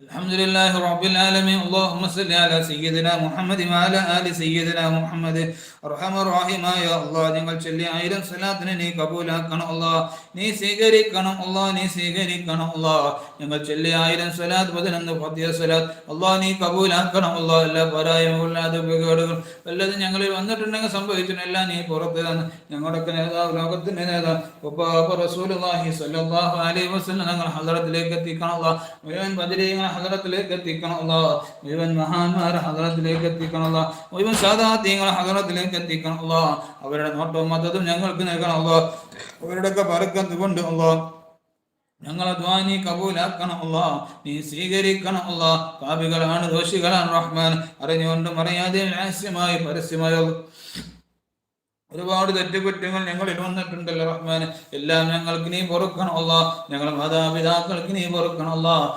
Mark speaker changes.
Speaker 1: الحمد لله رب العالمين اللهم صل على سيدنا محمد وعلى آل سيدنا محمد റഹ്മാനായ അല്ലാഹ് നിങ്ങൾ ചൊല്ലിയ 1000 സ്വലാത്തിനെ നീ കബൂലാക്കണം അല്ലാഹ്, നീ സ്വീകരിക്കണം അല്ലാഹ്, നീ സ്വീകരിക്കണം അല്ലാഹ്. ഞങ്ങൾ ചൊല്ലിയ 1000 സ്വലാത്ത് 11 ഫത്തിഹ സ്വലാത്ത് അല്ലാഹ് നീ കബൂലാക്കണം അല്ലാഹ്. എല്ലാ പരായമുള്ളതും ഉപകേടുകളും വല്ലതും ഞങ്ങളിൽ വന്നിട്ടുണ്ടെങ്കിൽ സംഭവിച്ചിട്ടില്ല, നീ പുറത്ത് ഞങ്ങളുടെ നേതാവ് ലോകത്തിന്റെ നേതാവ് റസൂലുള്ളാഹി സ്വല്ലല്ലാഹു അലൈഹി വസല്ലം ഞങ്ങൾ ഹദ്റത്തിലേക്ക് എത്തിക്കണം അല്ലാഹ്. മുഴുവൻ ബദരീങ്ങൾ ഹദ്റത്തിലേക്ക് എത്തിക്കണം അല്ലാഹ്, മുഴുവൻ മഹാന്മാരെ ഹദ്റത്തിലേക്ക് എത്തിക്കണം അല്ലാഹ്, മുഴുവൻ സാദാത്യങ്ങളെ ഹദ്റത്തിലേക്ക് എത്തിക്കണം അല്ലാഹ്. അവരുടെ നോട്ടവും മദതും ഞങ്ങൾക്ക് നൽകണം അല്ലാഹ്. അവരുടെയൊക്കെ ബർക്കത്ത് കൊണ്ട് അല്ലാഹ് ഞങ്ങളെ ദുആ നീ കബൂലാക്കണം അല്ലാഹ്, നീ സ്വീകരിക്കണം അല്ലാഹ്. പാപികളാണ്, ദോഷികളാണ് റഹ്മാൻ, അറിഞ്ഞുകൊണ്ടും അറിയാതെ രഹസ്യമായി പരസ്യമായി ഒരുപാട് തെറ്റുകുറ്റങ്ങൾ ഞങ്ങളിൽ വന്നിട്ടുണ്ടല്ലോ റഹ്മാൻ, എല്ലാം ഞങ്ങൾക്ക് നീ പൊറുക്കണം അല്ലാഹ്. ഞങ്ങളുടെ മാതാപിതാക്കൾക്ക് നീ പൊറുക്കണം അല്ലാഹ്.